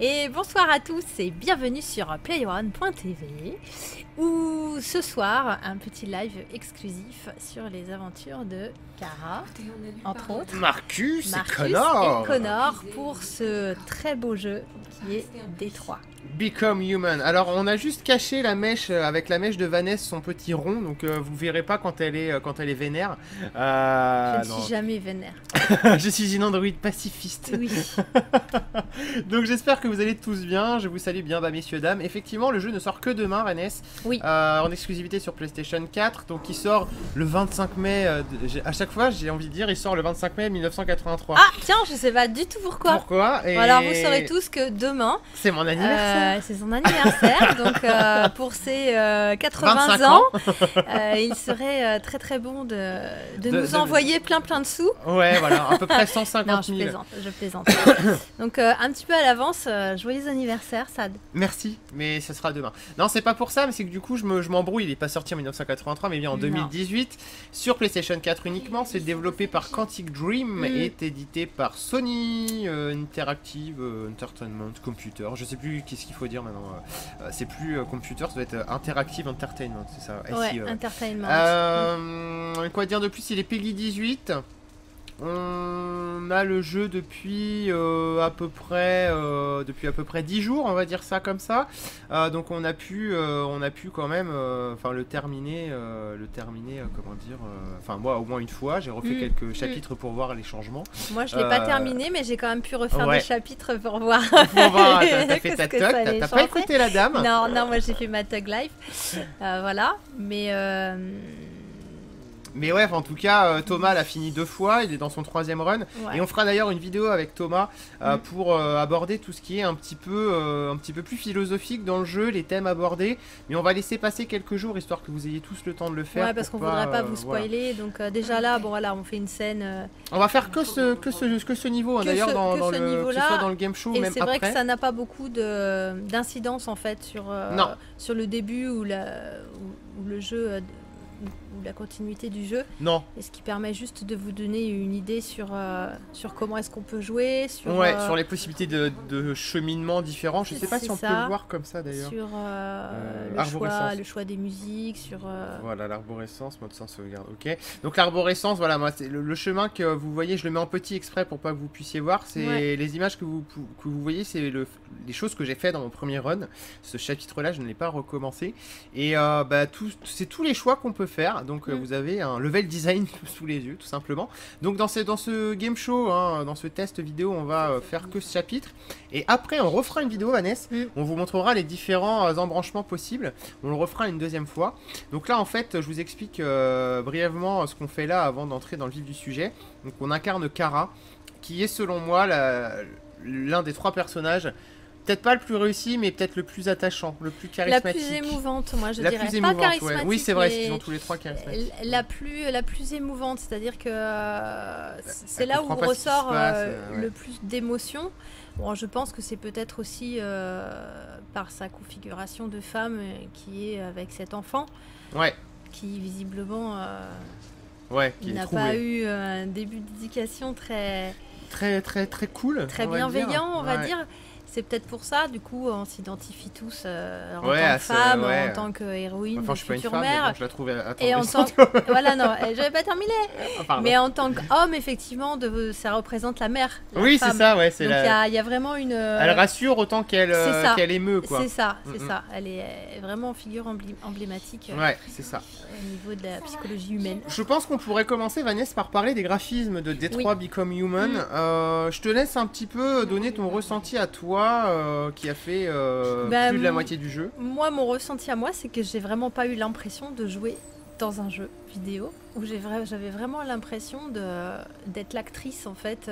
Et bonsoir à tous et bienvenue sur PlayOne.tv où ce soir un petit live exclusif sur les aventures de Kara, entre autres, Marcus et Connor pour ce très beau jeu qui est Détroit. Become Human. Alors on a juste caché la mèche avec la mèche de Vanessa, son petit rond, donc vous verrez pas quand elle est vénère. Je ne suis jamais vénère. Je suis une androïde pacifiste. Oui. Donc j'espère que vous allez tous bien. Je vous salue bien, messieurs, dames. Effectivement, le jeu ne sort que demain, Vanessa. Oui. En exclusivité sur PlayStation 4. Donc il sort le 25 mai. À chaque fois, j'ai envie de dire, il sort le 25 mai 1983. Ah tiens, je sais pas du tout pourquoi. Pourquoi et... Alors vous saurez tous que demain, c'est mon anniversaire. C'est son anniversaire, donc pour ses 80 ans, il serait très très bon de nous envoyer plein de sous. Ouais, voilà, à peu près 150 000. Non, je plaisante. Donc un petit peu à l'avance, joyeux anniversaire, Sad. Merci, mais ça sera demain. Non, c'est pas pour ça, mais c'est que du coup, je m'embrouille. Il est pas sorti en 1983, mais bien en 2018. Sur PlayStation 4 uniquement. C'est développé par Quantic Dream et est édité par Sony Interactive Entertainment Computer. Je sais plus qu'est-ce qu'il faut dire maintenant. C'est plus computer, ça doit être Interactive Entertainment, c'est ça. Ouais, Entertainment. Quoi dire de plus, il est Peggy 18. On a le jeu depuis à peu près 10 jours, on va dire ça comme ça. Donc on a pu quand même le terminer comment dire, moi au moins une fois, j'ai refait quelques chapitres pour voir les changements. Moi je l'ai pas terminé, mais j'ai quand même pu refaire des chapitres pour voir. T'as fait ta toc, t'as pas écouté la dame. Non, moi j'ai fait ma tug live. Voilà, mais ouais, en tout cas, Thomas l'a fini 2 fois, il est dans son 3e run. Ouais. Et on fera d'ailleurs une vidéo avec Thomas pour aborder tout ce qui est un petit peu plus philosophique dans le jeu, les thèmes abordés. Mais on va laisser passer quelques jours histoire que vous ayez tous le temps de le faire. Ouais, parce qu'on voudrait pas vous spoiler. Voilà. Donc déjà là, bon voilà, on fait une scène. On va faire que ce niveau, hein, d'ailleurs, que ce soit dans le game show ou même après. Et c'est vrai que ça n'a pas beaucoup d'incidence en fait sur le début ou le jeu. Ou la continuité du jeu. Non. Et ce qui permet juste de vous donner une idée sur comment est-ce qu'on peut jouer. Sur les possibilités de cheminement différents. Je sais pas si on peut le voir comme ça d'ailleurs. Sur le choix des musiques, sur... Voilà, l'arborescence, mode sans sauvegarde, ok. Donc l'arborescence, voilà, moi, c'est le chemin que vous voyez, je le mets en petit exprès pour pas que vous puissiez voir. C'est les images que vous voyez, c'est les choses que j'ai fait dans mon premier run. Ce chapitre-là, je ne l'ai pas recommencé. Et c'est tous les choix qu'on peut faire. Donc vous avez un level design sous les yeux, tout simplement. Donc dans ce game show, hein, dans ce test vidéo, on va faire que ce chapitre. Et après, on refera une vidéo, Vanessa. On vous montrera les différents embranchements possibles. On le refera une 2e fois. Donc là, en fait, je vous explique brièvement ce qu'on fait là avant d'entrer dans le vif du sujet. Donc on incarne Kara, qui est selon moi l'un des 3 personnages. Peut-être pas le plus réussi, mais peut-être le plus attachant, le plus charismatique. La plus émouvante, moi je dirais. Plus émouvante, pas charismatique, oui, c'est vrai, ils sont tous les 3 charismatiques. La plus émouvante, c'est-à-dire que c'est là où ressort le plus d'émotion. Bon, je pense que c'est peut-être aussi par sa configuration de femme qui est avec cet enfant. Ouais. Qui visiblement n'a trouvé. pas eu un début d'éducation très cool. Très bienveillant, on va dire. C'est peut-être pour ça, du coup, on s'identifie tous en tant que femme, en tant qu'héroïne, enfin, je suis pas une femme, mère. Mais bon, je la trouve et en tant voilà, non, j'avais pas terminé. Mais en tant qu'homme, effectivement, ça représente la mère. Oui, c'est ça, ouais. Donc il y a vraiment une. Elle rassure autant qu'elle émeut, quoi. C'est ça. Elle est vraiment figure emblématique. Ouais, c'est ça. Au niveau de la psychologie humaine. Je pense qu'on pourrait commencer, Vanessa, par parler des graphismes de Détroit Become Human. Je te laisse un petit peu donner ton ressenti à toi. Qui a fait plus de la moitié du jeu. Moi, mon ressenti à moi, c'est que j'ai vraiment pas eu l'impression de jouer dans un jeu vidéo où j'avais vraiment l'impression d'être l'actrice en fait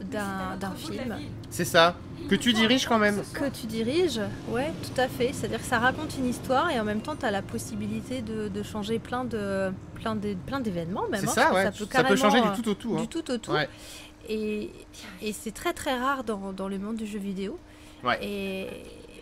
d'un film. C'est ça. Que tu diriges quand même. Que tu diriges, ouais, tout à fait. C'est-à-dire que ça raconte une histoire et en même temps, tu as la possibilité de changer plein d'événements même. C'est ça, ouais. Ça peut changer du tout au tout. Du tout au tout. Ouais. Et c'est très très rare dans le monde du jeu vidéo. Ouais.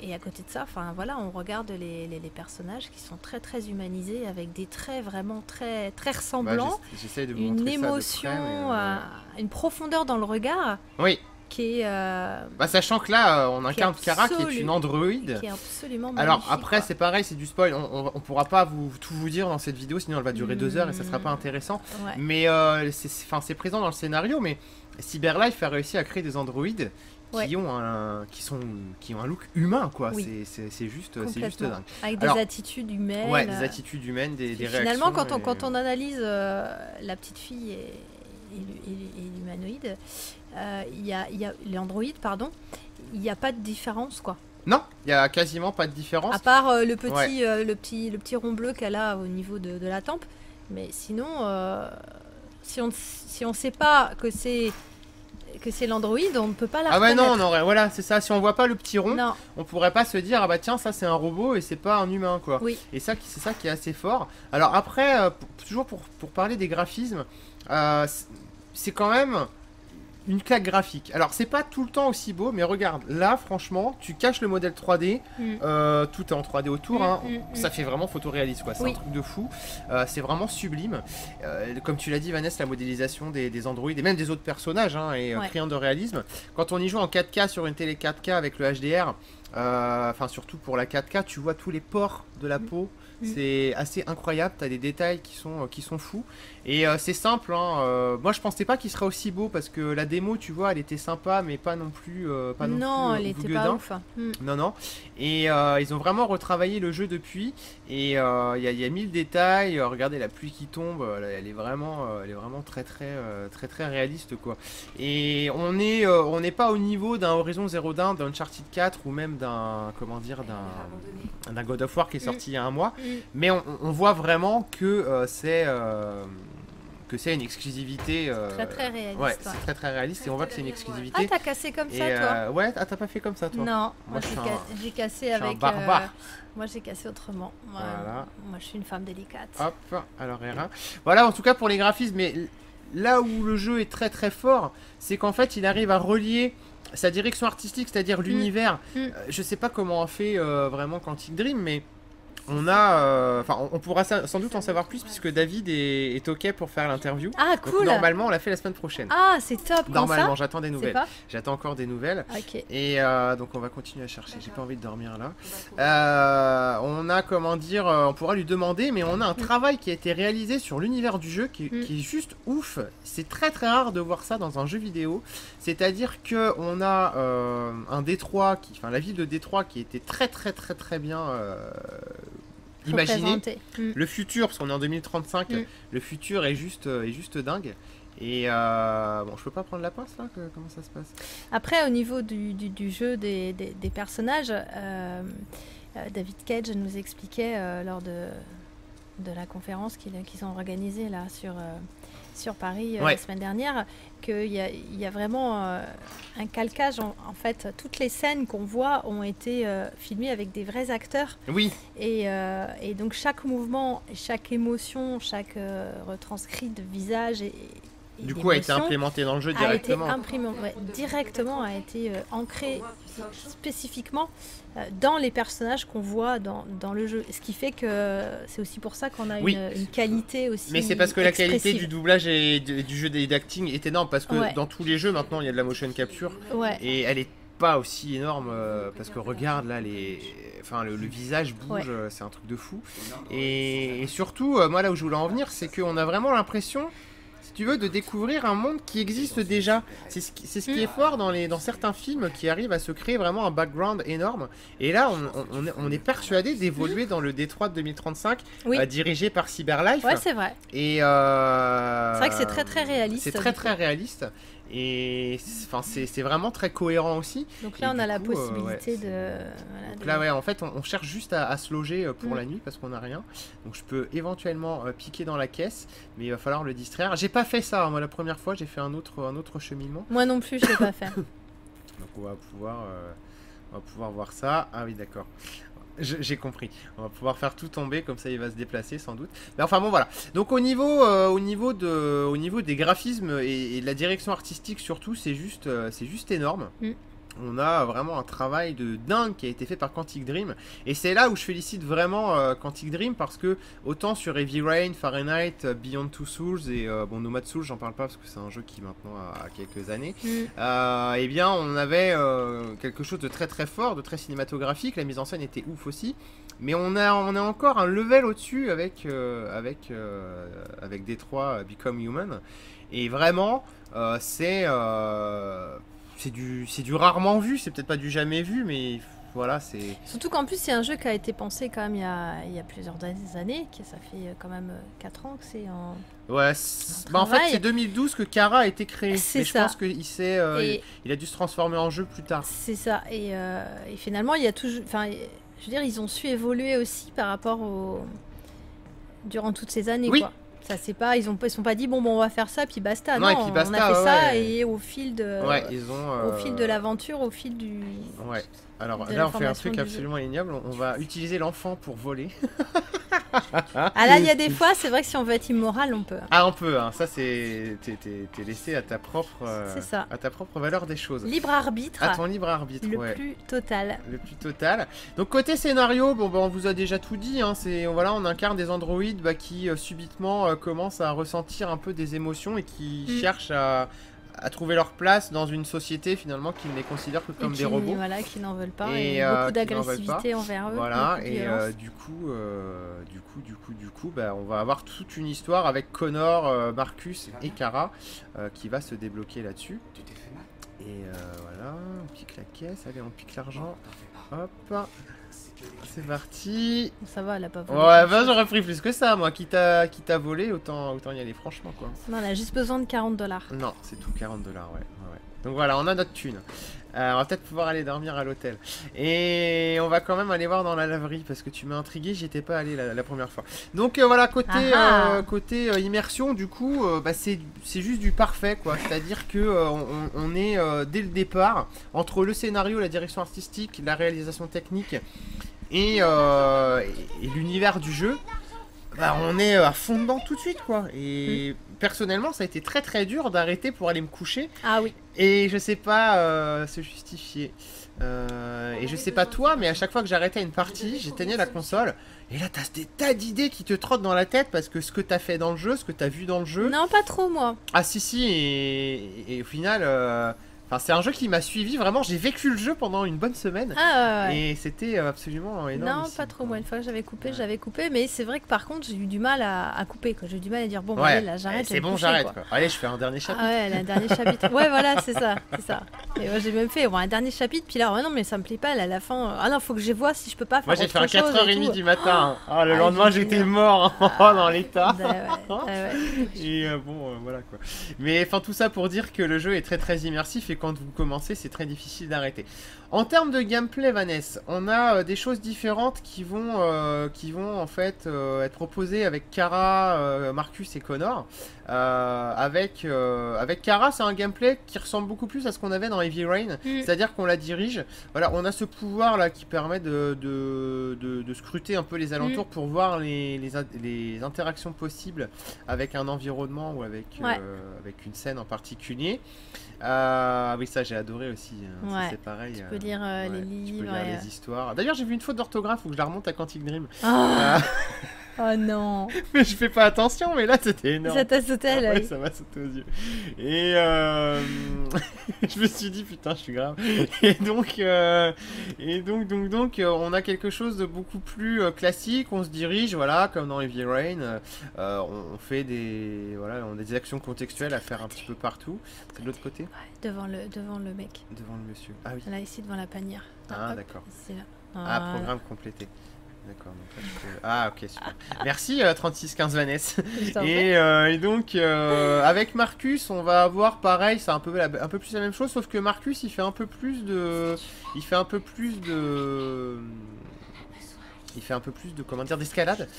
Et à côté de ça, voilà, on regarde les personnages qui sont très très humanisés avec des traits vraiment très très ressemblants. J'essaie de vous une montrer émotion, ça de près, une profondeur dans le regard. Oui. qui est... sachant que là, on incarne Kara qui est une androïde. Qui est absolument magnifique. Alors après, c'est pareil, c'est du spoil. On pourra pas tout vous dire dans cette vidéo, sinon elle va durer 2 heures et ça sera pas intéressant. Ouais. Mais c'est présent dans le scénario, mais Cyberlife a réussi à créer des androïdes qui ont un look humain, quoi. Oui. C'est juste dingue. Avec des attitudes humaines. Ouais, des attitudes humaines, des réactions. Finalement, quand on analyse la petite fille et l'humanoïde, il y a l'androïde, pardon, il n'y a pas de différence, quoi. Non, il n'y a quasiment pas de différence. À part le petit rond bleu qu'elle a au niveau de la tempe. Mais sinon, si on ne sait pas que c'est l'androïde, on ne peut pas la reconnaître. Ah ouais, non, voilà, c'est ça. Si on voit pas le petit rond, on pourrait pas se dire, ah bah tiens, ça c'est un robot et c'est pas un humain, quoi. Oui. Et c'est ça qui est assez fort. Alors après, toujours pour parler des graphismes, c'est quand même une claque graphique. Alors c'est pas tout le temps aussi beau, mais regarde, là franchement, tu caches le modèle 3D, tout est en 3D autour, ça fait vraiment photoréaliste, quoi. C'est un truc de fou, c'est vraiment sublime. Comme tu l'as dit, Vanessa, la modélisation des androïdes et même des autres personnages est criant de réalisme. Quand on y joue en 4K sur une télé 4K avec le HDR, enfin surtout pour la 4K, tu vois tous les pores de la peau. C'est assez incroyable, tu as des détails qui sont fous. Et c'est simple, moi je pensais pas qu'il serait aussi beau parce que la démo, tu vois, elle était sympa, mais pas non plus. Elle était pas ouf. Non. Et ils ont vraiment retravaillé le jeu depuis. Et il y a 1000 détails. Regardez la pluie qui tombe, elle est vraiment très réaliste, quoi. Et on n'est pas au niveau d'un Horizon Zero Dawn, d'un Uncharted 4 ou même d'un God of War qui est sorti il y a un mois. Mais on voit vraiment que c'est une exclusivité. Très réaliste. Ouais, c'est très réaliste et on voit que c'est une exclusivité. Ah, t'as cassé comme ça, toi? Ouais, t'as pas fait comme ça, toi? Non, moi j'ai cassé avec. Un barbare. Moi j'ai cassé autrement. Voilà. Moi je suis une femme délicate. Hop, alors R1. Voilà, en tout cas pour les graphismes, mais là où le jeu est très fort, c'est qu'en fait il arrive à relier sa direction artistique, c'est-à-dire l'univers. Je sais pas comment on fait vraiment Quantic Dream, mais on pourra sans doute en savoir plus puisque David est ok pour faire l'interview. Ah, cool. Donc, normalement on l'a fait la semaine prochaine. Ah, c'est top. Normalement, j'attends des nouvelles. J'attends encore des nouvelles. Ok. Et donc on va continuer à chercher. J'ai pas envie de dormir là. On a on pourra lui demander, mais on a un travail qui a été réalisé sur l'univers du jeu qui est juste ouf. C'est très rare de voir ça dans un jeu vidéo. C'est-à-dire que on a la ville de Détroit qui était très bien imaginée. Le futur, parce qu'on est en 2035, le futur est juste dingue. Et je peux pas prendre la pince là, comment ça se passe? Après, au niveau du jeu des personnages, David Cage nous expliquait lors de la conférence qu'ils ont organisée là sur Paris la semaine dernière, qu'il y a vraiment un calcage. En fait, toutes les scènes qu'on voit ont été filmées avec des vrais acteurs. Oui. Et donc chaque mouvement, chaque émotion, chaque retranscrit de visage du coup a été implémenté dans le jeu directement. A été ancré spécifiquement dans les personnages qu'on voit dans le jeu. Ce qui fait que c'est aussi pour ça qu'on a une qualité aussi. Mais c'est parce que la qualité du doublage et du jeu d'acting est énorme parce que dans tous les jeux maintenant il y a de la motion capture et elle est pas aussi énorme parce que regarde là le visage bouge, c'est un truc de fou. Et surtout moi là où je voulais en venir, c'est qu'on a vraiment l'impression, si tu veux, de découvrir un monde qui existe déjà. C'est ce qui est fort dans certains films qui arrivent à se créer vraiment un background énorme. Et là, on est persuadé d'évoluer dans le Détroit de 2035, dirigé par Cyberlife. Ouais, c'est vrai. Et c'est vrai que c'est très réaliste. C'est très réaliste. Et c'est vraiment très cohérent aussi. Donc là, on a la possibilité de... Donc là, en fait, on cherche juste à se loger pour la nuit parce qu'on n'a rien. Donc je peux éventuellement piquer dans la caisse, mais il va falloir le distraire. J'ai pas fait ça, moi, la première fois, j'ai fait un autre cheminement. Moi non plus, je l'ai pas fait. Donc on va pouvoir voir ça. Ah oui, d'accord. J'ai compris. On va pouvoir faire tout tomber, comme ça il va se déplacer sans doute. Mais enfin bon voilà. Donc au niveau des graphismes et de la direction artistique surtout, c'est juste énorme. on a vraiment un travail de dingue qui a été fait par Quantic Dream. Et c'est là où je félicite vraiment Quantic Dream, parce que autant sur Heavy Rain, Fahrenheit, Beyond Two Souls et bon, Nomad Souls, j'en parle pas parce que c'est un jeu qui maintenant a quelques années, eh bien on avait quelque chose de très très fort, de très cinématographique, la mise en scène était ouf aussi. Mais on a encore un level au-dessus avec Détroit Become Human. Et vraiment, c'est du rarement vu, c'est peut-être pas du jamais vu, mais voilà, c'est... Surtout qu'en plus, c'est un jeu qui a été pensé quand même il y a plusieurs années, ça fait quand même 4 ans que c'est en... Ouais, en fait, c'est 2012 que Kara a été créé. C'est ça. Je pense qu'il a dû se transformer en jeu plus tard. C'est ça, et finalement, il y a toujours... Enfin, je veux dire, ils ont su évoluer aussi par rapport durant toutes ces années, oui. Quoi. Ça, c'est pas, ils sont pas dit bon on va faire ça puis basta. Non, et puis basta, on a fait ça et au fil de au fil de l'aventure, au fil du... Ouais. Alors là, on fait un truc absolument ignoble. On va utiliser l'enfant pour voler. Ah là, il y a des fois, c'est vrai que si on veut être immoral, on peut. Ah, on peut. Hein. Ça, c'est t'es laissé à ta propre. C'est ça. À ta propre valeur des choses. Libre arbitre. À ton libre arbitre. Le plus total. Le plus total. Donc côté scénario, bon, on vous a déjà tout dit. Hein. Voilà, on incarne des androïdes qui subitement commencent à ressentir un peu des émotions et qui cherchent à trouver leur place dans une société finalement qui ne les considère que comme des robots. Voilà, qui n'en veulent pas. Et beaucoup d'agressivité envers eux. Voilà, et du coup, on va avoir toute une histoire avec Connor, Marcus et Kara qui va se débloquer là-dessus. Et voilà, on pique la caisse, allez, on pique l'argent. Hop, c'est parti. Ça va, elle a pas volé. Ouais, bah j'aurais pris plus que ça, moi. Quitte à voler, autant y aller, franchement, quoi. Non, on a juste besoin de 40 $. Non, c'est tout, 40 $, ouais. Donc voilà, on a notre thune. On va peut-être pouvoir aller dormir à l'hôtel. Et on va quand même aller voir dans la laverie, parce que tu m'as intrigué, j'y étais pas allé la première fois. Donc voilà, côté immersion, du coup, c'est juste du parfait, quoi. C'est-à-dire que on est dès le départ, entre le scénario, la direction artistique, la réalisation technique et l'univers du jeu, on est à fond dedans tout de suite, quoi. Et personnellement, ça a été très très dur d'arrêter pour aller me coucher. Ah oui. Et je sais pas se justifier. Et je sais pas toi, mais à chaque fois que j'arrêtais une partie, j'éteignais la console. Et là, t'as des tas d'idées qui te trottent dans la tête parce que ce que t'as fait dans le jeu, ce que t'as vu dans le jeu. Non, pas trop, moi. Ah si, et au final... c'est un jeu qui m'a suivi, vraiment, j'ai vécu le jeu pendant une bonne semaine. Et c'était absolument énorme. Non, pas trop, moi, une fois que j'avais coupé, mais c'est vrai que par contre, j'ai eu du mal à couper, quoi. J'ai eu du mal à dire, bon, allez, là, j'arrête. C'est bon, j'arrête, quoi. Allez, je fais un dernier chapitre. Ah ouais, un dernier chapitre. Ouais, voilà, c'est ça. Et moi, j'ai même fait un dernier chapitre, puis là, non, mais ça me plaît pas, là, à la fin. Ah non, faut que je vois si je peux pas faire autre chose. Moi, j'ai fait un 4h30 du matin. Le lendemain, j'étais mort dans l'état. Et voilà, quoi. Mais enfin, tout ça pour dire que le jeu est très très immersif et quand vous commencez, c'est très difficile d'arrêter. En termes de gameplay, Vanessa, on a des choses différentes qui vont en fait être proposées avec Kara, Marcus et Connor. Avec Kara, c'est un gameplay qui ressemble beaucoup plus à ce qu'on avait dans Heavy Rain, c'est-à-dire qu'on la dirige. Voilà, on a ce pouvoir là qui permet de scruter un peu les alentours pour voir les interactions possibles avec un environnement ou avec une scène en particulier. Oui, ça j'ai adoré aussi. C'est pareil. Tu peux lire les livres. Tu peux lire les histoires. D'ailleurs, j'ai vu une faute d'orthographe où je la remonte à Quantic Dream. Oh non. Mais je fais pas attention, mais là c'était énorme. Ça t'a sauté à l'œil. Ouais, ça m'a sauté aux yeux. Et je me suis dit putain, je suis grave. Et donc, on a quelque chose de beaucoup plus classique. On se dirige, voilà, comme dans Heavy Rain. On fait on a des actions contextuelles à faire un petit peu partout. C'est de l'autre côté. Ouais, devant le mec. Devant le monsieur. Ah oui. Là, ici devant la panière. Ah d'accord. C'est là. Programme complété. D'accord, donc là, ah ok, super. Merci 3615 Vanessa. Et donc avec Marcus, on va avoir pareil, c'est un peu plus la même chose, sauf que Marcus il fait un peu plus de comment dire, d'escalade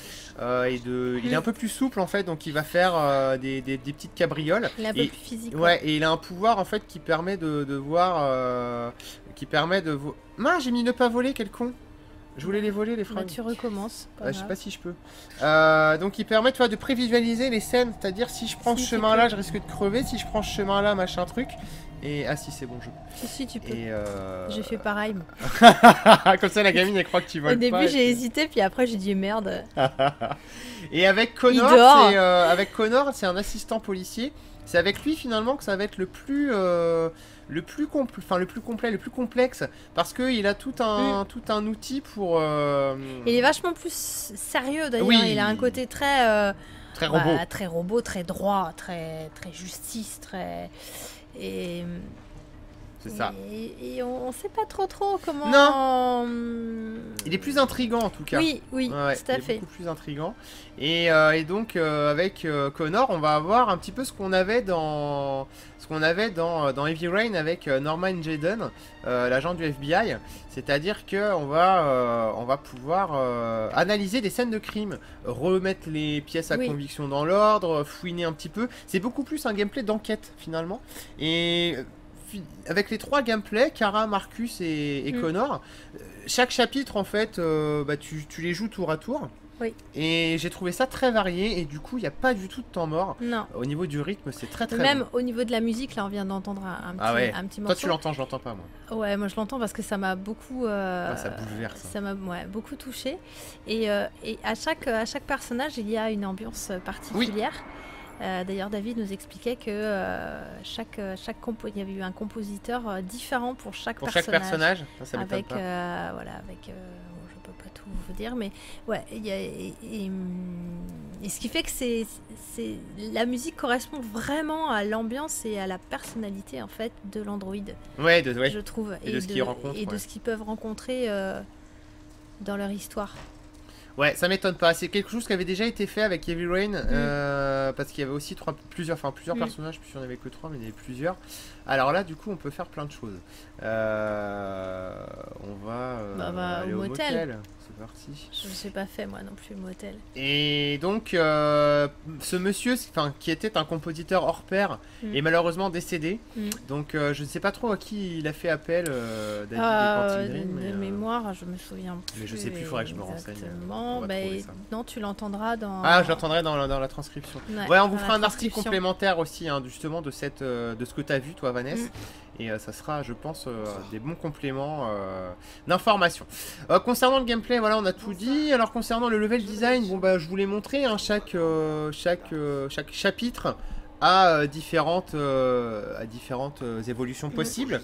il est un peu plus souple en fait, donc il va faire des petites cabrioles. Il est un peu plus physique. Ouais, et il a un pouvoir en fait qui permet de voir Mince, j'ai mis ne pas voler, quel con. Je voulais les voler, les fringues. Tu recommences. Je sais pas si je peux. Donc il permet de prévisualiser les scènes, c'est-à-dire si je prends ce chemin-là, je risque de crever, si je prends ce chemin-là, machin truc. Et ah si c'est bon je peux. Si tu peux. Et j'ai fait pareil. Comme ça la gamine elle croit que tu voles pas. Au début j'ai hésité puis après j'ai dit merde. Et avec Connor, c'est un assistant policier. C'est avec lui finalement que ça va être le plus complet, le plus complexe, parce que il a tout un outil pour. Il est vachement plus sérieux d'ailleurs. Oui. Il a un côté très robot, très robot, très droit, très justice, très c'est ça. Et on sait pas trop comment. Non. Il est plus intriguant en tout cas. Oui, ouais, tout à fait. Beaucoup plus intriguant. Et donc avec Connor, on va avoir un petit peu ce qu'on avait dans Heavy Rain avec Norman Jayden, l'agent du FBI. C'est-à-dire que on va pouvoir analyser des scènes de crime, remettre les pièces à conviction dans l'ordre, fouiner un petit peu. C'est beaucoup plus un gameplay d'enquête finalement. Et avec les 3 gameplays, Kara, Marcus et Connor, chaque chapitre en fait, tu les joues tour à tour. Oui. Et j'ai trouvé ça très varié et du coup il n'y a pas du tout de temps mort. Non. Au niveau du rythme c'est très Même bon. Au niveau de la musique, là on vient d'entendre un petit morceau. Toi tu l'entends, je l'entends pas moi. Ouais, moi je l'entends parce que ça m'a beaucoup ça bouleverse. Ça m'a beaucoup touché. Et à chaque personnage il y a une ambiance particulière. Oui. D'ailleurs, David nous expliquait que il y avait eu un compositeur différent pour chaque personnage. Pour chaque personnage, ça avec je peux pas tout vous dire, mais ouais, et ce qui fait que la musique correspond vraiment à l'ambiance et à la personnalité en fait de l'Android. Ouais, je trouve, et de ce qu'ils rencontrent, de ce qu'ils peuvent rencontrer dans leur histoire. Ouais, ça m'étonne pas. C'est quelque chose qui avait déjà été fait avec Heavy Rain, parce qu'il y avait aussi plusieurs personnages, puis il n'y en avait que 3, mais il y en avait plusieurs. Alors là, du coup, on peut faire plein de choses. On va aller au motel. C'est parti. Je ne sais pas fait moi non plus le motel. Et donc, ce monsieur, qui était un compositeur hors pair, est malheureusement décédé. Donc, je ne sais pas trop à qui il a fait appel, David de mémoire, je me souviens plus. Mais je sais plus, il faudrait que je me renseigne. Non, tu l'entendras dans. Ah, je l'entendrai dans la transcription. Ouais, on vous fera un article complémentaire aussi, justement, de ce que tu as vu, toi, Vanessa. Et ça sera, je pense, des bons compléments d'informations. Concernant le gameplay, voilà, on a tout dit. Alors concernant le level design, je vous l'ai montré, hein, chaque chapitre a différentes évolutions possibles.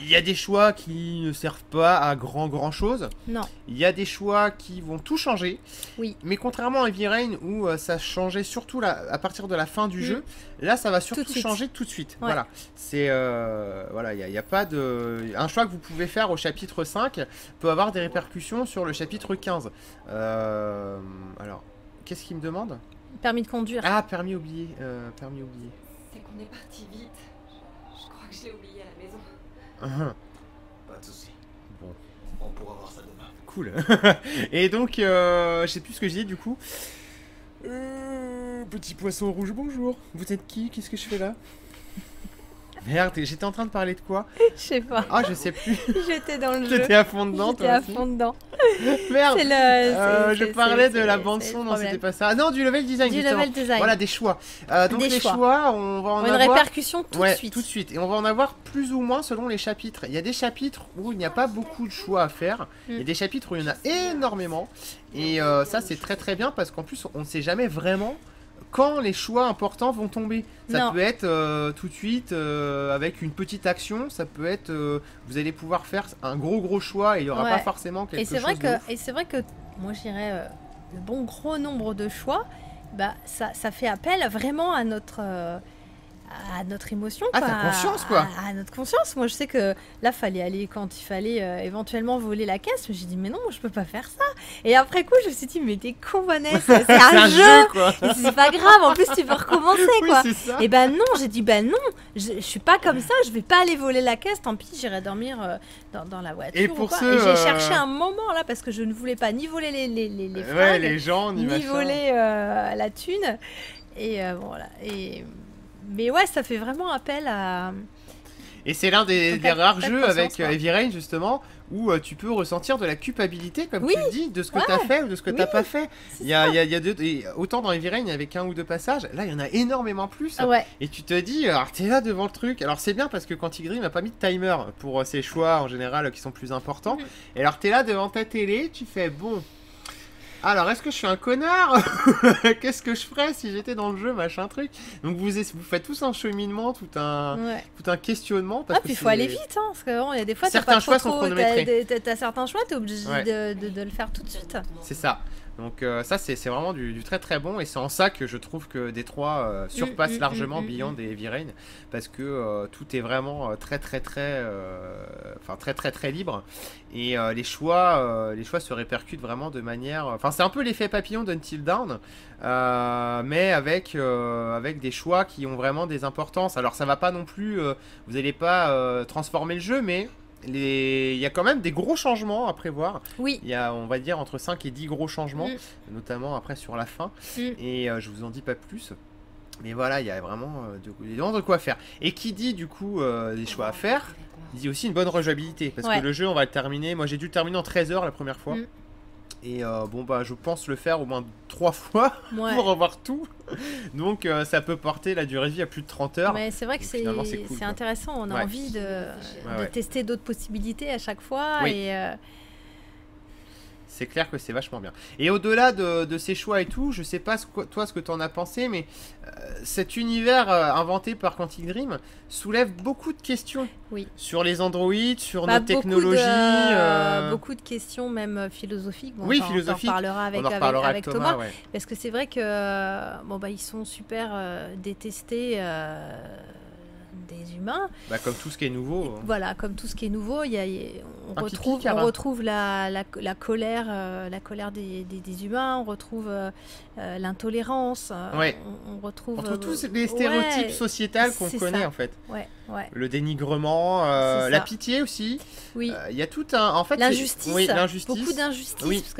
Il y a des choix qui ne servent pas à grand chose. Non. Il y a des choix qui vont tout changer. Oui. Mais contrairement à Heavy Rain où ça changeait surtout à partir de la fin du jeu, là ça va surtout changer tout de suite. Ouais. Voilà. C'est voilà, il y a pas de un choix que vous pouvez faire au chapitre 5 peut avoir des répercussions sur le chapitre 15. Alors, qu'est-ce qu'il me demande? Permis de conduire. Ah, permis oublié. Permis oublié. C'est qu'on est parti vite. Je crois que je l'ai oublié à la maison. Pas de soucis. Bon. On pourra voir ça demain. Cool. Et donc, je sais plus ce que je dis du coup. Petit poisson rouge, bonjour. Vous êtes qui? Qu'est-ce que je fais là? Merde, j'étais en train de parler de quoi? Je sais pas. Ah, je sais plus. J'étais dans le jeu. T'étais à fond dedans, toi aussi. J'étais à fond dedans. Merde. Je parlais de la bande son, non, c'était pas ça. Ah non, du level design. Du level design. Voilà, des choix. Donc les choix, on va en avoir une répercussion tout de suite. Tout de suite. Et on va en avoir plus ou moins selon les chapitres. Il y a des chapitres où il n'y a pas beaucoup de choix à faire. Il y a des chapitres où il y en a énormément. Et ça, c'est très très bien parce qu'en plus, on ne sait jamais vraiment quand les choix importants vont tomber. Ça peut être tout de suite avec une petite action, ça peut être vous allez pouvoir faire un gros choix et il n'y aura pas forcément quelque chose et c'est vrai que moi je dirais le bon gros nombre de choix, ça fait appel vraiment à notre émotion, quoi. Ta conscience, quoi. À notre conscience. Moi, je sais que là, fallait aller quand il fallait éventuellement voler la caisse. Mais j'ai dit, mais non, je peux pas faire ça. Et après coup, je me suis dit, mais t'es con, Vanessa, c'est un jeu, quoi. C'est pas grave. En plus, tu peux recommencer, quoi. Oui, c'est ça. Et non, j'ai dit, non, je suis pas comme ça. Je vais pas aller voler la caisse. Tant pis, j'irai dormir dans la voiture. Et pour et j'ai cherché un moment là parce que je ne voulais pas ni voler les fringues, les gens, ni voler la thune. Et voilà. Mais ouais, ça fait vraiment appel à Et c'est l'un des rares jeux avec Heavy Rain justement où tu peux ressentir de la culpabilité, comme tu le dis, de ce que tu as fait ou de ce que tu n'as pas fait. Il y a autant dans Heavy Rain, il y avait qu'un ou deux passages. Là, il y en a énormément plus. Et tu te dis, alors t'es là devant le truc. Alors c'est bien parce que Quantic Dream n'a pas mis de timer pour ses choix en général qui sont plus importants. Et alors t'es là devant ta télé, tu fais bon. Alors, est-ce que je suis un connard? Qu'est-ce que je ferais si j'étais dans le jeu, machin truc? Donc vous faites tous un cheminement, tout un questionnement. Parce puis il faut aller vite, hein, parce que bon, y a des fois, certains choix sont chronométrés. T'as certains choix, t'es obligé de le faire tout de suite. C'est ça. Donc ça c'est vraiment du très très bon et c'est en ça que je trouve que Détroit surpasse largement Beyond et Heavy Rain parce que tout est vraiment très libre et les choix se répercutent vraiment de manière... Enfin c'est un peu l'effet papillon d'Until Dawn mais avec des choix qui ont vraiment des importances. Alors ça va pas non plus, vous n'allez pas transformer le jeu mais... Il y a quand même des gros changements à prévoir. Il y a, on va dire, entre 5 et 10 gros changements, notamment après sur la fin. Et je vous en dis pas plus. Mais voilà, il y a vraiment de quoi faire. Et qui dit du coup des choix à faire, dit aussi une bonne rejouabilité. Parce que le jeu, on va le terminer. Moi, j'ai dû le terminer en 13 heures la première fois. Et bon bah je pense le faire au moins 3 fois pour revoir tout. Donc ça peut porter la durée de vie à plus de 30 heures. Mais c'est vrai que c'est cool, intéressant, on a envie de tester d'autres possibilités à chaque fois et c'est clair que c'est vachement bien. Et au-delà de ces choix et tout, je sais pas toi ce que tu en as pensé, mais cet univers inventé par Quantic Dream soulève beaucoup de questions sur les androïdes, sur nos technologies. Beaucoup de questions même philosophiques. Bon, philosophiques. On en reparlera avec Thomas. Parce que c'est vrai que ils sont super détestés des humains. Comme tout ce qui est nouveau. Voilà, comme tout ce qui est nouveau, on retrouve la colère des humains, on retrouve l'intolérance, on retrouve tous les stéréotypes sociétals qu'on connaît en fait. Le dénigrement, la pitié aussi. Il y a tout un... En fait, l'injustice. Beaucoup d'injustice.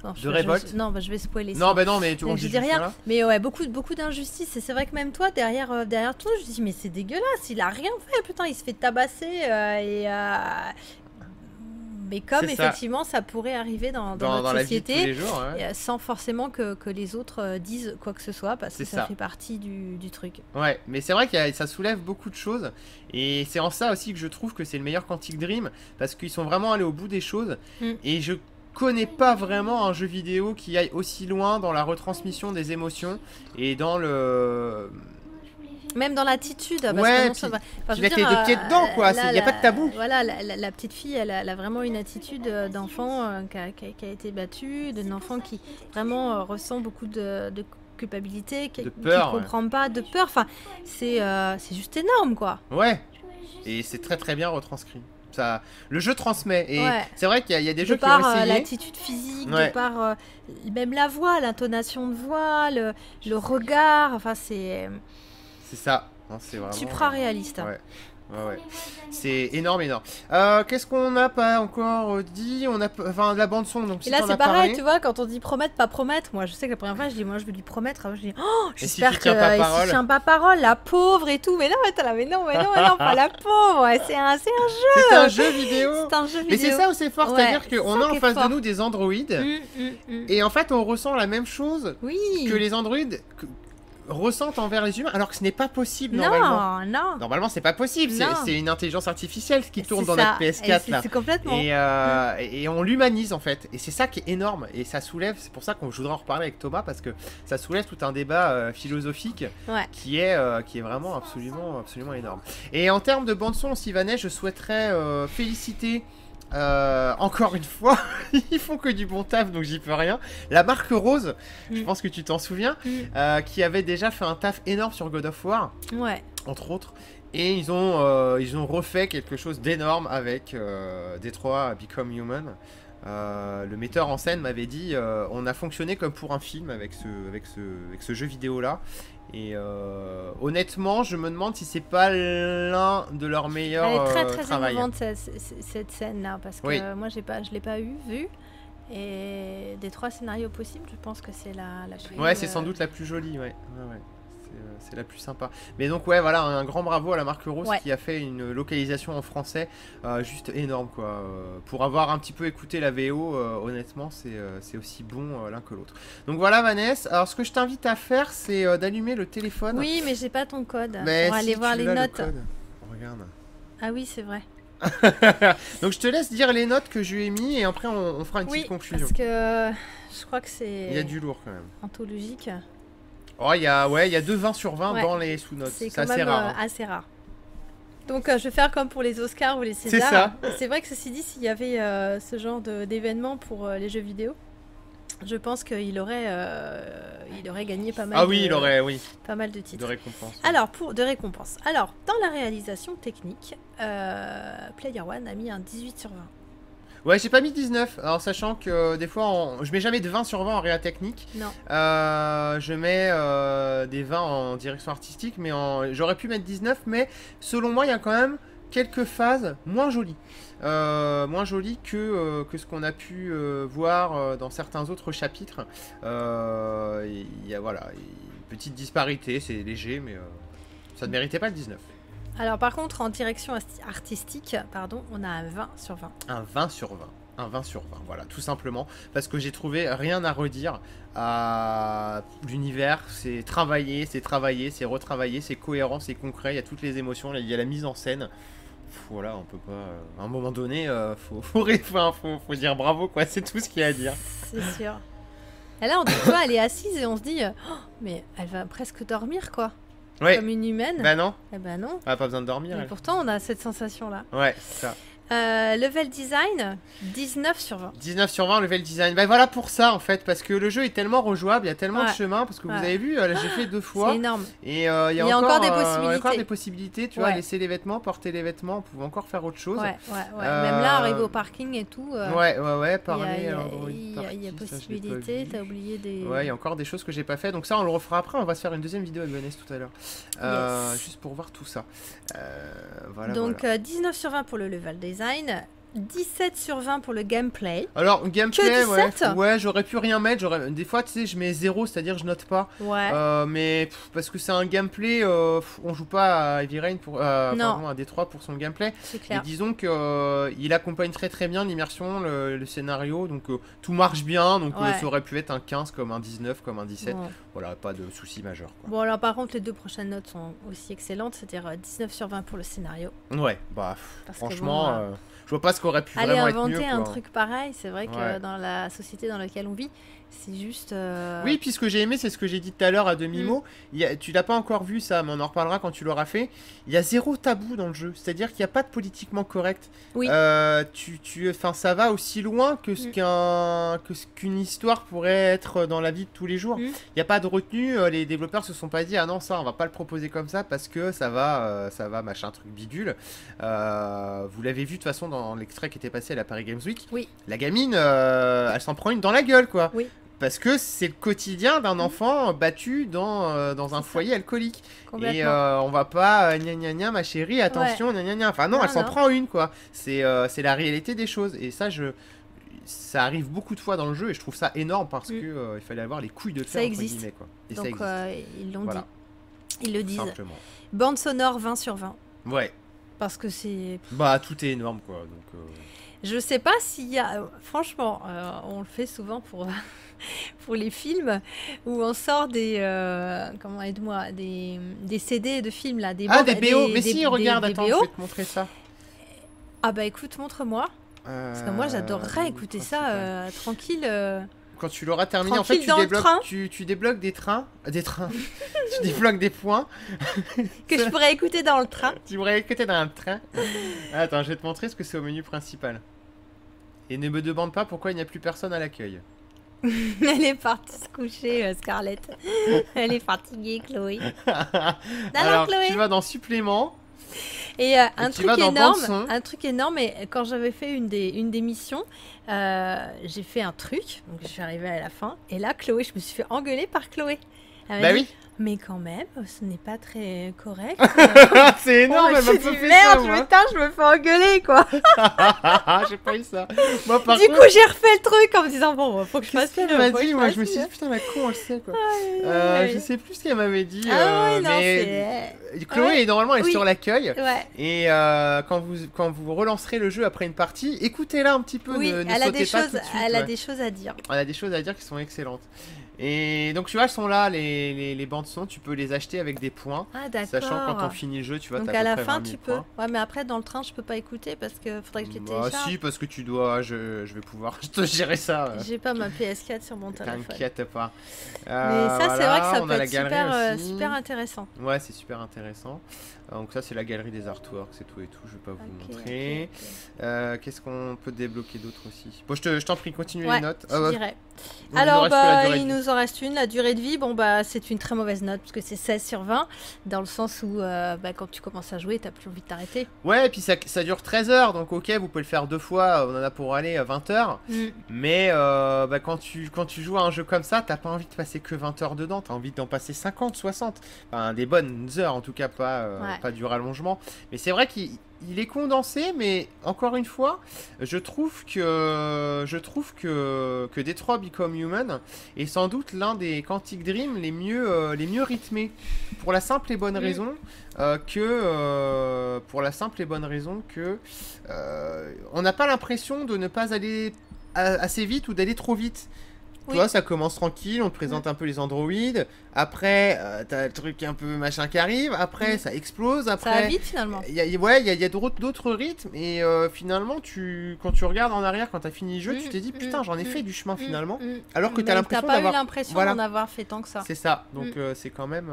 Parce que révolte. Je vais spoiler. Non, mais tu dis rien. Mais beaucoup d'injustice. Et c'est vrai que même toi, derrière tout, je dis mais c'est dégueulasse. Il a rien fait. Putain, il se fait tabasser. Mais comme effectivement, ça pourrait arriver dans notre société, la vie de tous les jours, sans forcément que les autres disent quoi que ce soit, parce que ça fait partie du truc. Ouais, mais c'est vrai que ça soulève beaucoup de choses. Et c'est en ça aussi que je trouve que c'est le meilleur Quantic Dream, parce qu'ils sont vraiment allés au bout des choses. Et je connais pas vraiment un jeu vidéo qui aille aussi loin dans la retransmission des émotions et dans le... Même dans l'attitude. Tu mets les deux pieds dedans, quoi. Il n'y a pas de tabou. Voilà, la petite fille, elle a vraiment une attitude d'enfant qui a été battue, d'un enfant qui vraiment ressent beaucoup de culpabilité, qui ne comprend pas, de peur. Enfin, c'est juste énorme, quoi. Ouais. Et c'est très très bien retranscrit. Le jeu transmet et c'est vrai qu'il y a des jeux qui ont essayé. L'attitude physique, de par même la voix, l'intonation de voix, le regard, enfin c'est ça, c'est vraiment supra réaliste. Ouais. C'est énorme. Qu'est-ce qu'on n'a pas encore dit? On a la bande son. Donc et là c'est pareil, tu vois, quand on dit promettre, pas promettre. Moi je sais que la première fois je dis je vais lui promettre. Je dis j'espère qu'il tient pas parole, la pauvre et tout. Mais non, pas la pauvre. C'est un jeu. C'est un jeu vidéo. Mais c'est ça où c'est fort, c'est-à-dire qu'on a en face de nous des androïdes et en fait on ressent la même chose que les androïdes ressentent envers les humains, alors que ce n'est pas possible normalement. Non. Normalement, c'est pas possible. C'est une intelligence artificielle qui tourne dans notre PS4 là. C'est complètement. Et on l'humanise en fait. Et c'est ça qui est énorme. Et ça soulève. C'est pour ça que je voudrais en reparler avec Thomas parce que ça soulève tout un débat philosophique qui est vraiment absolument énorme. Et en termes de bande son, Sylvanet, je souhaiterais féliciter. Encore une fois, ils font que du bon taf, donc j'y peux rien. La marque Rose, je pense que tu t'en souviens, qui avait déjà fait un taf énorme sur God of War, entre autres, et ils ont refait quelque chose d'énorme avec Détroit Become Human. Le metteur en scène m'avait dit, on a fonctionné comme pour un film avec ce jeu vidéo là. Et honnêtement, je me demande si c'est pas l'un de leurs meilleurs travails. Elle est très émouvante cette scène-là, parce que moi je l'ai pas vu. Et des 3 scénarios possibles, je pense que c'est la plus... Ouais, c'est sans doute la plus jolie, C'est la plus sympa. Mais donc ouais, voilà, un grand bravo à la marque Rose qui a fait une localisation en français juste énorme quoi. Pour avoir un petit peu écouté la VO, honnêtement, c'est aussi bon l'un que l'autre. Donc voilà Vanessa. Alors ce que je t'invite à faire, c'est d'allumer le téléphone. Oui, mais j'ai pas ton code. Mais pour aller voir les notes. Regarde. Ah oui, c'est vrai. Donc je te laisse dire les notes que je lui ai mis et après on fera une petite conclusion. Parce que je crois que c'est... Il y a du lourd quand même. Anthologique. Oh, il y a 2 20 sur 20 dans les sous-notes. C'est assez rare. Assez rare. Donc je vais faire comme pour les Oscars ou les Césars. C'est ça. C'est vrai que ceci dit, s'il y avait ce genre d'événement pour les jeux vidéo, je pense qu'il aurait gagné pas mal. Ah oui, il aurait, pas mal de titres. De récompenses. Alors, de récompenses. Alors, dans la réalisation technique, Player One a mis un 18 sur 20. Ouais, j'ai pas mis 19. Alors, sachant que des fois, je mets jamais de 20 sur 20 en réa technique. Non. Je mets des 20 en direction artistique, mais j'aurais pu mettre 19, mais selon moi, il y a quand même quelques phases moins jolies. Moins jolies que ce qu'on a pu voir dans certains autres chapitres. Il y a voilà, une petite disparité, c'est léger, mais ça ne méritait pas le 19. Alors par contre, en direction artistique, on a un 20 sur 20. Un 20 sur 20. Un 20 sur 20, voilà, tout simplement. Parce que j'ai trouvé rien à redire à l'univers. C'est travaillé, c'est retravaillé, c'est cohérent, c'est concret. Il y a toutes les émotions, il y a la mise en scène. Voilà, on peut pas... À un moment donné, faut dire bravo, quoi. C'est tout ce qu'il y a à dire. C'est sûr. Et là, on te voit, elle est assise et on se dit... Oh, mais elle va presque dormir, quoi. Ouais. Comme une humaine. Bah non. Eh ben non. Elle a pas besoin de dormir. Et pourtant, on a cette sensation-là. Ouais, c'est ça. Level design, 19 sur 20. 19 sur 20, level design. Bah voilà pour ça en fait, parce que le jeu est tellement rejouable, il y a tellement de chemins, parce que vous avez vu, là j'ai fait 2 fois. C'est énorme. Et il y a encore des possibilités. Tu vois, laisser les vêtements, porter les vêtements, on pouvait encore faire autre chose. Ouais. Même là, arriver au parking et tout. Parler. Il y a possibilité, t'as oublié des... Ouais, il y a encore des choses que j'ai pas fait, donc ça on le refera après, on va se faire une deuxième vidéo avec Vanessa tout à l'heure. Juste pour voir tout ça. Voilà. Donc 19 sur 20 pour le level design. 17 sur 20 pour le gameplay. Alors, gameplay, ouais, j'aurais pu rien mettre. Des fois, tu sais, je mets 0, c'est-à-dire je note pas. Ouais. Mais parce que c'est un gameplay, on joue pas à Heavy Rain à Détroit pour son gameplay. C'est clair. Et disons qu'il accompagne très très bien l'immersion, le scénario, donc tout marche bien. Donc ça aurait pu être un 15 comme un 19, comme un 17. Ouais. Voilà, pas de souci majeur. Quoi. Bon, alors par contre, les 2 prochaines notes sont aussi excellentes, c'est-à-dire 19 sur 20 pour le scénario. Ouais, bah franchement... Je vois pas ce qu'aurait pu vraiment être mieux. Inventer un truc pareil, c'est vrai que dans la société dans laquelle on vit, c'est juste... Oui, puis ce que j'ai aimé, c'est ce que j'ai dit tout à l'heure à demi-mot. Tu l'as pas encore vu ça, mais on en reparlera quand tu l'auras fait. Il y a 0 tabou dans le jeu, c'est-à-dire qu'il n'y a pas de politiquement correct. Oui. Ça va aussi loin que qu'une histoire pourrait être dans la vie de tous les jours. Il n'y a pas de retenue, les développeurs se sont pas dit « Ah non, ça, on va pas le proposer comme ça parce que ça va machin, truc bidule. » Vous l'avez vu de toute façon dans l'extrait qui était passé à la Paris Games Week. Oui. La gamine, elle s'en prend une dans la gueule, quoi. Oui. Parce que c'est le quotidien d'un enfant battu dans un foyer alcoolique. Et on va pas gna gna gna ma chérie, attention, gna gna gna. Enfin non, elle s'en prend une, quoi. C'est la réalité des choses. Et ça, ça arrive beaucoup de fois dans le jeu et je trouve ça énorme parce que il fallait avoir les couilles de le faire, entre guillemets, quoi. Et donc ça existe. ils l'ont dit. Ils le disent. Simplement. Bande sonore 20 sur 20. Ouais. Parce que c'est... Bah tout est énorme, quoi. Donc, je sais pas s'il y a... Franchement, on le fait souvent pour... pour les films où on sort des comment aide-moi des CD de films là, des BO. Mais si, regarde, attends, je vais te montrer ça. Ah bah écoute, montre-moi. Parce que moi j'adorerais écouter ça tranquille. Quand tu l'auras terminé, en fait, tu débloques des trains. Tu débloques des points. Que je pourrais écouter dans le train. Tu pourrais écouter dans le train. Attends, je vais te montrer ce que c'est au menu principal. Et ne me demande pas pourquoi il n'y a plus personne à l'accueil. Elle est partie se coucher, Scarlett. Elle est fatiguée, Chloé. Alors, Chloé. Tu vas dans supplément. Et un truc énorme, et quand j'avais fait une des missions, j'ai fait un truc, donc je suis arrivée à la fin, et là, Chloé, je me suis fait engueuler par Chloé. Elle m'a dit, Mais quand même, ce n'est pas très correct. C'est énorme, elle m'a pas fait merde, ça, je me fais engueuler, quoi. J'ai pas eu ça. Moi, par du contre... coup, j'ai refait le truc en me disant, bon, faut que je fasse ça. Elle m'a dit, moi, je me suis dit, putain, la con, elle sait, quoi. Je sais plus ce qu'elle m'avait dit. Mais Chloé, normalement, elle est sur l'accueil. Ouais. Et quand vous relancerez le jeu après une partie, écoutez-la un petit peu. Oui, ne elle a sautez des pas choses, tout de suite, elle a des choses à dire. Elle a des choses à dire qui sont excellentes. Et donc tu vois, elles sont là, les bandes son, tu peux les acheter avec des points. Ah d'accord. Sachant quand on finit le jeu, tu vois, donc t'as à la peu près fin 20 000 tu peux. points. Ouais, mais après dans le train je peux pas écouter parce que faudrait que je les télécharge. Si, parce que tu dois, je vais pouvoir te gérer ça. J'ai pas ma PS4 sur mon téléphone. T'inquiète pas. Mais ça voilà, c'est vrai que ça on peut a la être galerie super intéressant. Ouais, c'est super intéressant. Donc ça c'est la galerie des artworks, c'est tout et tout, je vais pas vous montrer. Qu'est-ce qu'on peut débloquer d'autre aussi? Bon, je t'en prie, continue les notes. Je dirais. Alors il nous en reste une, la durée de vie. Bon bah c'est une très mauvaise note parce que c'est 16 sur 20 dans le sens où quand tu commences à jouer t'as plus envie de t'arrêter. Ouais, et puis ça dure 13 heures, donc ok, vous pouvez le faire 2 fois, on en a pour aller 20 heures. Mais quand tu joues à un jeu comme ça, t'as pas envie de passer que 20 heures dedans, t'as envie d'en passer 50, 60. Enfin des bonnes heures en tout cas, pas du rallongement. Mais c'est vrai qu'il est condensé, mais encore une fois, je trouve que Detroit Become Human est sans doute l'un des Quantic Dream les mieux rythmés, pour la simple et bonne raison que on n'a pas l'impression de ne pas aller assez vite ou d'aller trop vite. Tu vois, ça commence tranquille, on te présente un peu les androïdes, après t'as le truc un peu machin qui arrive, après ça explose, après... Ça va vite finalement. Il y a d'autres rythmes, et finalement, quand tu regardes en arrière, quand t'as fini le jeu, tu t'es dit, putain, j'en ai fait du chemin finalement, alors que t'as l'impression d'avoir... T'as pas eu l'impression d'en avoir fait tant que ça. C'est ça, donc c'est quand même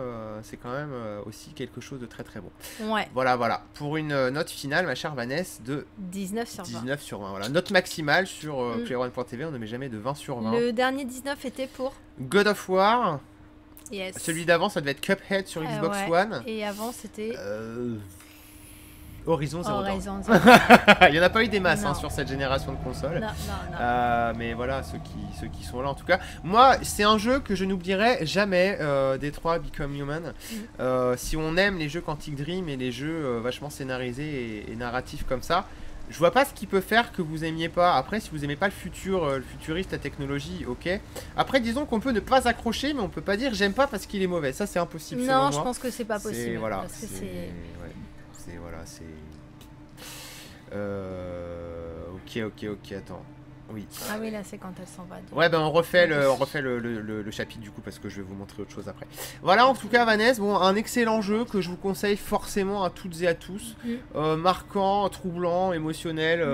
aussi quelque chose de très très bon. Ouais. Voilà, pour une note finale, ma chère Vanessa, de 19 sur 20. 19 sur 20, voilà. Note maximale sur PlayerOne.tv, on ne met jamais de 20 sur 20. Le dernier 19 était pour God of War. Yes. Celui d'avant, ça devait être Cuphead sur Xbox One. Et avant, c'était Horizon Zero Dawn. Il n'y en a pas eu des masses sur cette génération de consoles. Non. Mais voilà, ceux qui sont là en tout cas. Moi, c'est un jeu que je n'oublierai jamais, Detroit Become Human. Si on aime les jeux Quantic Dream et les jeux vachement scénarisés et narratifs comme ça, je vois pas ce qui peut faire que vous aimiez pas. Après, si vous aimez pas le futuriste, la technologie, ok. Après, disons qu'on peut ne pas accrocher, mais on peut pas dire j'aime pas parce qu'il est mauvais. Ça, c'est impossible. Non, je pense que c'est pas possible. Voilà, parce que c'est... Ok, attends. Oui. Ah oui, là c'est quand elle s'en va. Ouais, ben on refait le chapitre du coup parce que je vais vous montrer autre chose après. Voilà, en tout cas, Vanessa, bon, un excellent jeu que je vous conseille forcément à toutes et à tous. Marquant, troublant, émotionnel,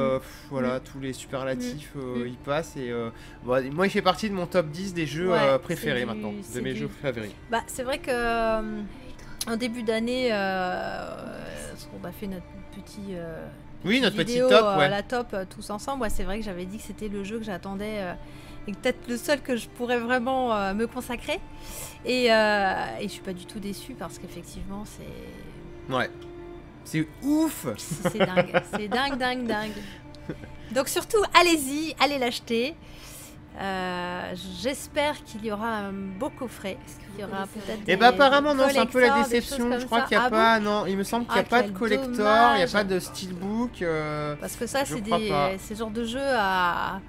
voilà, tous les superlatifs y passent. Et moi, il fait partie de mon top 10 des jeux préférés maintenant, de mes jeux favoris. Bah, c'est vrai que en début d'année, on a fait notre petit. Notre petit top, la top tous ensemble. C'est vrai que j'avais dit que c'était le jeu que j'attendais et peut-être le seul que je pourrais vraiment me consacrer. Et je suis pas du tout déçue parce qu'effectivement c'est... Ouais. C'est ouf. C'est dingue. C'est dingue. Donc surtout, allez-y, allez l'acheter. J'espère qu'il y aura un beau coffret. Il y aura peut-être. Et bah apparemment non, c'est un peu la déception. Je crois qu'il n'y a pas, non, il me semble qu'il n'y a pas de collector, il n'y a pas de steelbook. Parce que ça, c'est le genre de jeu à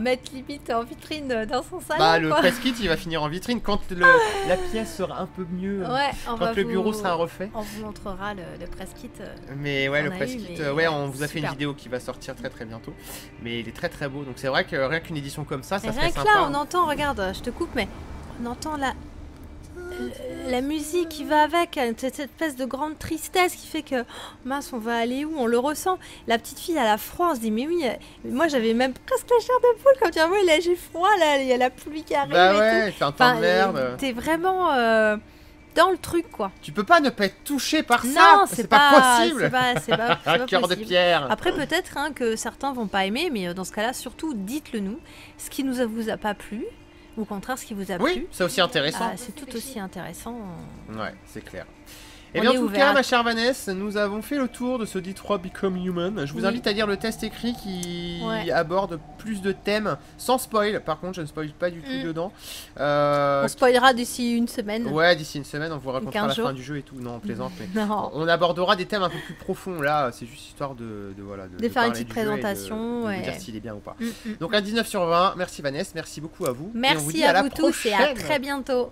mettre limite en vitrine dans son salon. Bah le press kit il va finir en vitrine quand la pièce sera un peu mieux. Quand le bureau sera refait. On vous montrera le press kit. Mais ouais, le press kit, on vous a fait une vidéo qui va sortir très très bientôt. Mais il est très très beau. Donc c'est vrai que rien qu'une édition comme ça serait sympa. Là, on entend, regarde, je te coupe, mais on entend la musique qui va avec, cette espèce de grande tristesse qui fait que mince, on va aller où, on le ressent. La petite fille, elle a froid, on se dit mais oui, moi j'avais même presque la chair de poule quand tu vois, là j'ai froid, là il y a la pluie qui arrive. Bah ouais, c'est un temps de merde. T'es vraiment dans le truc quoi. Tu peux pas ne pas être touché par ça, c'est pas possible. C'est pas un cœur de pierre. Après peut-être que certains vont pas aimer, mais dans ce cas-là surtout dites-le nous, ce qui vous a pas plu. Ou au contraire, ce qui vous a plu. Oui, c'est aussi intéressant. C'est tout aussi intéressant. Ouais, c'est clair. Et bien en tout cas, ma chère Vanessa, nous avons fait le tour de ce Detroit Become Human. Je vous invite à lire le test écrit qui aborde plus de thèmes, sans spoil. Par contre, je ne spoil pas du tout dedans. On spoilera d'ici une semaine. Ouais, d'ici une semaine, on vous racontera la fin du jeu et tout. Non, on plaisante, mais on abordera des thèmes un peu plus profonds. Là, c'est juste histoire de faire une petite présentation. De vous dire s'il est bien ou pas. Donc un 19 sur 20. Merci Vanessa, merci beaucoup à vous. Merci à vous tous et à très bientôt.